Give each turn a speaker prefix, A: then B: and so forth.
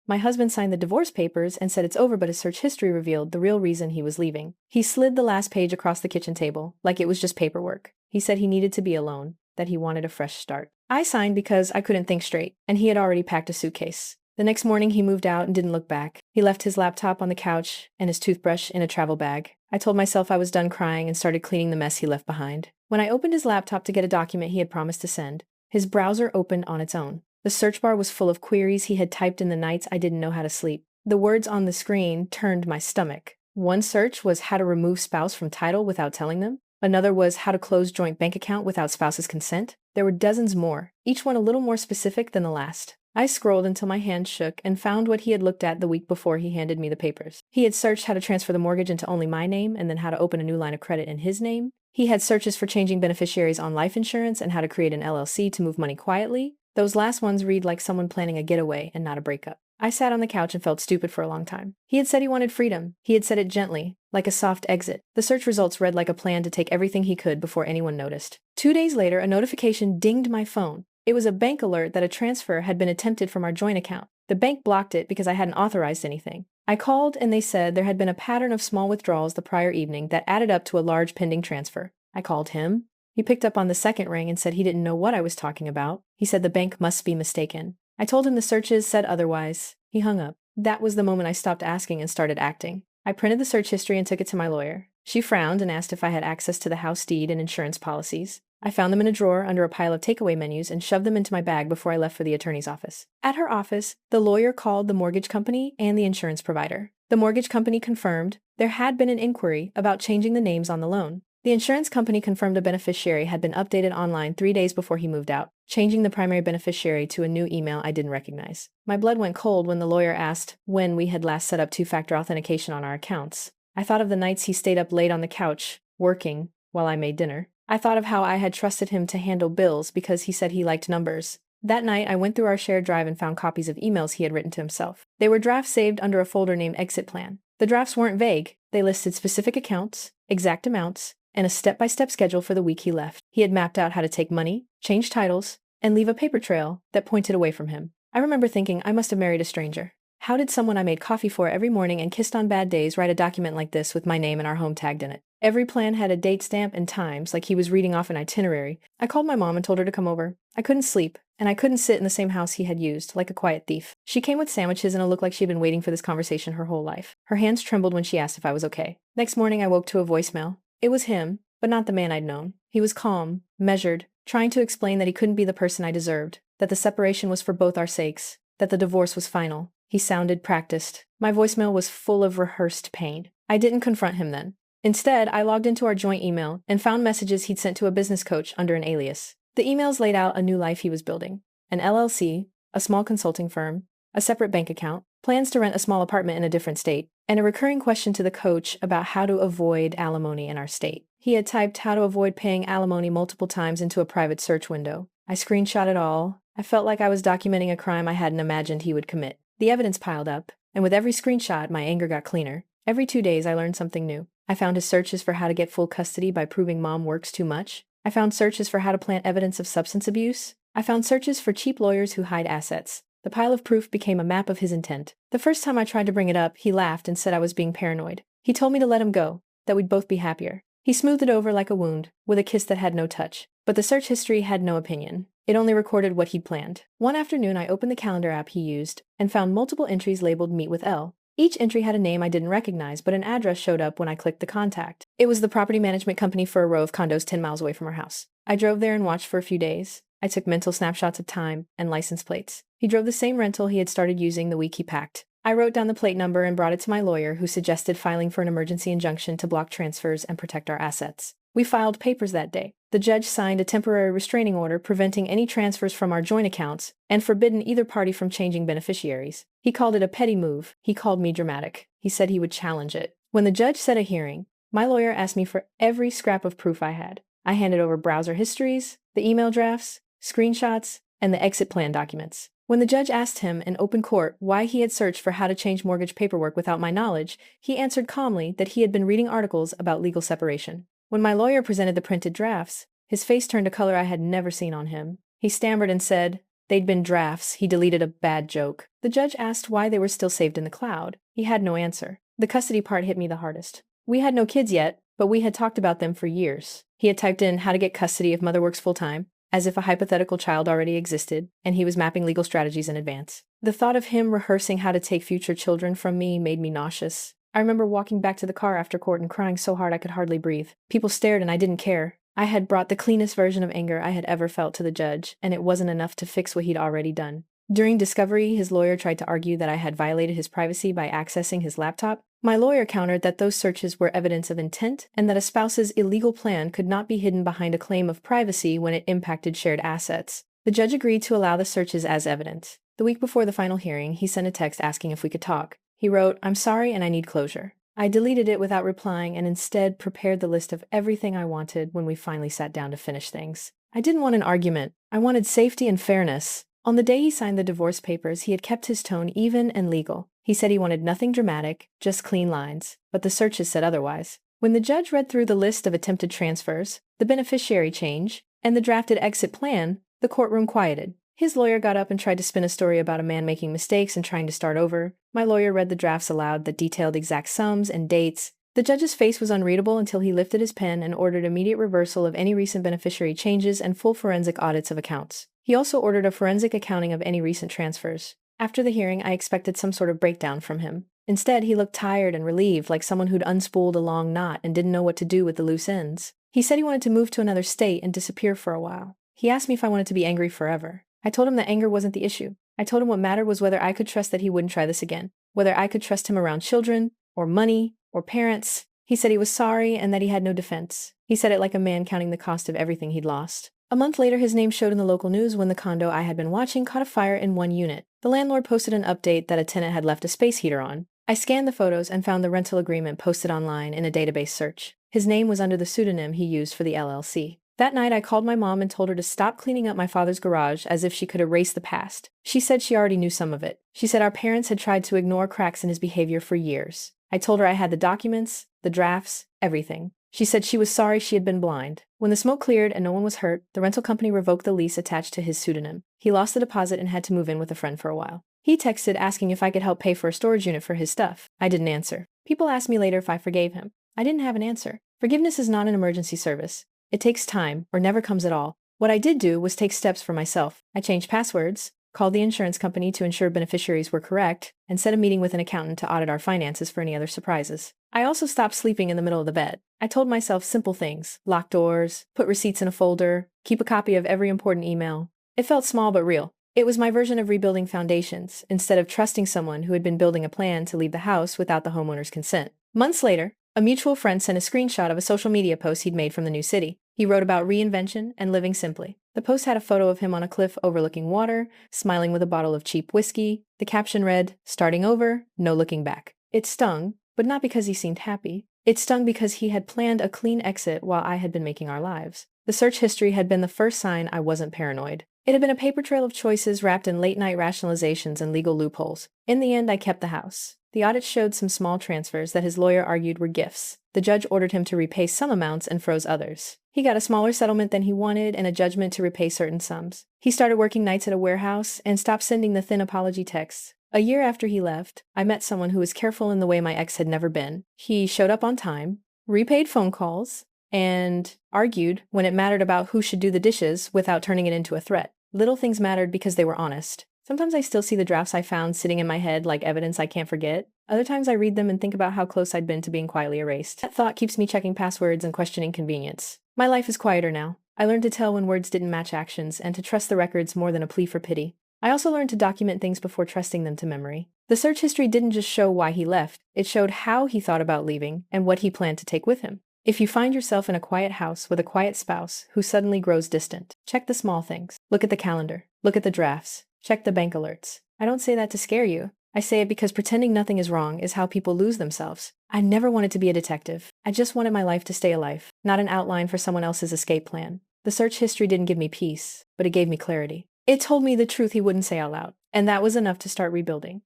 A: My husband signed the divorce papers and said it's over, but his search history revealed the real reason he was leaving. He slid the last page across the kitchen table, like it was just paperwork. He said he needed to be alone, that he wanted a fresh start. I signed because I couldn't think straight, and he had already packed a suitcase. The next morning he moved out and didn't look back. He left his laptop on the couch and his toothbrush in a travel bag. I told myself I was done crying and started cleaning the mess he left behind. When I opened his laptop to get a document he had promised to send, his browser opened on its own. The search bar was full of queries he had typed in the nights I didn't know how to sleep. The words on the screen turned my stomach. One search was how to remove spouse from title without telling them. Another was how to close joint bank account without spouse's consent. There were dozens more, each one a little more specific than the last. I scrolled until my hand shook and found what he had looked at the week before he handed me the papers. He had searched how to transfer the mortgage into only my name and then how to open a new line of credit in his name. He had searches for changing beneficiaries on life insurance and how to create an LLC to move money quietly. Those last ones read like someone planning a getaway and not a breakup. I sat on the couch and felt stupid for a long time. He had said he wanted freedom. He had said it gently, like a soft exit. The search results read like a plan to take everything he could before anyone noticed. 2 days later, a notification dinged my phone. It was a bank alert that a transfer had been attempted from our joint account. The bank blocked it because I hadn't authorized anything. I called and they said there had been a pattern of small withdrawals the prior evening that added up to a large pending transfer. I called him. He picked up on the second ring and said he didn't know what I was talking about. He said the bank must be mistaken. I told him the searches said otherwise. He hung up. That was the moment I stopped asking and started acting. I printed the search history and took it to my lawyer. She frowned and asked if I had access to the house deed and insurance policies. I found them in a drawer under a pile of takeaway menus and shoved them into my bag before I left for the attorney's office. At her office, the lawyer called the mortgage company and the insurance provider. The mortgage company confirmed there had been an inquiry about changing the names on the loan. The insurance company confirmed a beneficiary had been updated online 3 days before he moved out, changing the primary beneficiary to a new email I didn't recognize. My blood went cold when the lawyer asked when we had last set up two-factor authentication on our accounts. I thought of the nights he stayed up late on the couch, working, while I made dinner. I thought of how I had trusted him to handle bills because he said he liked numbers. That night, I went through our shared drive and found copies of emails he had written to himself. They were drafts saved under a folder named Exit Plan. The drafts weren't vague. They listed specific accounts, exact amounts, and a step-by-step schedule for the week he left. He had mapped out how to take money, change titles, and leave a paper trail that pointed away from him. I remember thinking I must have married a stranger. How did someone I made coffee for every morning and kissed on bad days write a document like this with my name and our home tagged in it? Every plan had a date stamp and times, like he was reading off an itinerary. I called my mom and told her to come over. I couldn't sleep, and I couldn't sit in the same house he had used, like a quiet thief. She came with sandwiches and it looked like she'd been waiting for this conversation her whole life. Her hands trembled when she asked if I was okay. Next morning, I woke to a voicemail. It was him, but not the man I'd known. He was calm, measured, trying to explain that he couldn't be the person I deserved, that the separation was for both our sakes, that the divorce was final. He sounded practiced. My voicemail was full of rehearsed pain. I didn't confront him then. Instead, I logged into our joint email and found messages he'd sent to a business coach under an alias. The emails laid out a new life he was building. An LLC, a small consulting firm, a separate bank account, plans to rent a small apartment in a different state, and a recurring question to the coach about how to avoid alimony in our state. He had typed how to avoid paying alimony multiple times into a private search window. I screenshot it all. I felt like I was documenting a crime I hadn't imagined he would commit. The evidence piled up, and with every screenshot, my anger got cleaner. Every 2 days, I learned something new. I found his searches for how to get full custody by proving mom works too much. I found searches for how to plant evidence of substance abuse. I found searches for cheap lawyers who hide assets. The pile of proof became a map of his intent. The first time I tried to bring it up, he laughed and said I was being paranoid. He told me to let him go, that we'd both be happier. He smoothed it over like a wound, with a kiss that had no touch. But the search history had no opinion. It only recorded what he'd planned. One afternoon, I opened the calendar app he used and found multiple entries labeled Meet with L. Each entry had a name I didn't recognize, but an address showed up when I clicked the contact. It was the property management company for a row of condos 10 miles away from our house. I drove there and watched for a few days. I took mental snapshots of time and license plates. He drove the same rental he had started using the week he packed. I wrote down the plate number and brought it to my lawyer, who suggested filing for an emergency injunction to block transfers and protect our assets. We filed papers that day. The judge signed a temporary restraining order preventing any transfers from our joint accounts and forbidden either party from changing beneficiaries. He called it a petty move. He called me dramatic. He said he would challenge it. When the judge set a hearing, my lawyer asked me for every scrap of proof I had. I handed over browser histories, the email drafts, screenshots, and the exit plan documents. When the judge asked him in open court why he had searched for how to change mortgage paperwork without my knowledge, he answered calmly that he had been reading articles about legal separation. When my lawyer presented the printed drafts, his face turned a color I had never seen on him. He stammered and said, They'd been drafts. He deleted a bad joke. The judge asked why they were still saved in the cloud. He had no answer. The custody part hit me the hardest. We had no kids yet, but we had talked about them for years. He had typed in how to get custody if mother works full-time, as if a hypothetical child already existed, and he was mapping legal strategies in advance. The thought of him rehearsing how to take future children from me made me nauseous. I remember walking back to the car after court and crying so hard I could hardly breathe. People stared and I didn't care. I had brought the cleanest version of anger I had ever felt to the judge, and it wasn't enough to fix what he'd already done. During discovery, his lawyer tried to argue that I had violated his privacy by accessing his laptop. My lawyer countered that those searches were evidence of intent and that a spouse's illegal plan could not be hidden behind a claim of privacy when it impacted shared assets. The judge agreed to allow the searches as evidence. The week before the final hearing, he sent a text asking if we could talk. He wrote, "I'm sorry and I need closure." I deleted it without replying and instead prepared the list of everything I wanted when we finally sat down to finish things. I didn't want an argument. I wanted safety and fairness. On the day he signed the divorce papers, he had kept his tone even and legal. He said he wanted nothing dramatic, just clean lines, but the searches said otherwise. When the judge read through the list of attempted transfers, the beneficiary change, and the drafted exit plan, the courtroom quieted. His lawyer got up and tried to spin a story about a man making mistakes and trying to start over. My lawyer read the drafts aloud that detailed exact sums and dates. The judge's face was unreadable until he lifted his pen and ordered immediate reversal of any recent beneficiary changes and full forensic audits of accounts. He also ordered a forensic accounting of any recent transfers. After the hearing, I expected some sort of breakdown from him. Instead, he looked tired and relieved, like someone who'd unspooled a long knot and didn't know what to do with the loose ends. He said he wanted to move to another state and disappear for a while. He asked me if I wanted to be angry forever. I told him that anger wasn't the issue. I told him what mattered was whether I could trust that he wouldn't try this again, whether I could trust him around children, or money, or parents. He said he was sorry and that he had no defense. He said it like a man counting the cost of everything he'd lost. A month later, his name showed in the local news when the condo I had been watching caught a fire in one unit. The landlord posted an update that a tenant had left a space heater on. I scanned the photos and found the rental agreement posted online in a database search. His name was under the pseudonym he used for the LLC. That night, I called my mom and told her to stop cleaning up my father's garage as if she could erase the past. She said she already knew some of it. She said our parents had tried to ignore cracks in his behavior for years. I told her I had the documents, the drafts, everything. She said she was sorry she had been blind. When the smoke cleared and no one was hurt, the rental company revoked the lease attached to his pseudonym. He lost the deposit and had to move in with a friend for a while. He texted asking if I could help pay for a storage unit for his stuff. I didn't answer. People asked me later if I forgave him. I didn't have an answer. Forgiveness is not an emergency service. It takes time, or never comes at all. What I did do was take steps for myself. I changed passwords, called the insurance company to ensure beneficiaries were correct, and set a meeting with an accountant to audit our finances for any other surprises. I also stopped sleeping in the middle of the bed. I told myself simple things: lock doors, put receipts in a folder, keep a copy of every important email. It felt small but real. It was my version of rebuilding foundations, instead of trusting someone who had been building a plan to leave the house without the homeowner's consent. Months later, a mutual friend sent a screenshot of a social media post he'd made from the new city. He wrote about reinvention and living simply. The post had a photo of him on a cliff overlooking water, smiling with a bottle of cheap whiskey. The caption read, "Starting over, no looking back." It stung, but not because he seemed happy. It stung because he had planned a clean exit while I had been making our lives. The search history had been the first sign I wasn't paranoid. It had been a paper trail of choices wrapped in late-night rationalizations and legal loopholes. In the end, I kept the house. The audit showed some small transfers that his lawyer argued were gifts. The judge ordered him to repay some amounts and froze others. He got a smaller settlement than he wanted and a judgment to repay certain sums. He started working nights at a warehouse and stopped sending the thin apology texts. A year after he left, I met someone who was careful in the way my ex had never been. He showed up on time, repaid phone calls, and argued when it mattered about who should do the dishes without turning it into a threat. Little things mattered because they were honest. Sometimes I still see the drafts I found sitting in my head like evidence I can't forget. Other times I read them and think about how close I'd been to being quietly erased. That thought keeps me checking passwords and questioning convenience. My life is quieter now. I learned to tell when words didn't match actions and to trust the records more than a plea for pity. I also learned to document things before trusting them to memory. The search history didn't just show why he left. It showed how he thought about leaving and what he planned to take with him. If you find yourself in a quiet house with a quiet spouse who suddenly grows distant, check the small things. Look at the calendar. Look at the drafts. Check the bank alerts. I don't say that to scare you. I say it because pretending nothing is wrong is how people lose themselves. I never wanted to be a detective. I just wanted my life to stay a life, not an outline for someone else's escape plan. The search history didn't give me peace, but it gave me clarity. It told me the truth he wouldn't say out loud, and that was enough to start rebuilding.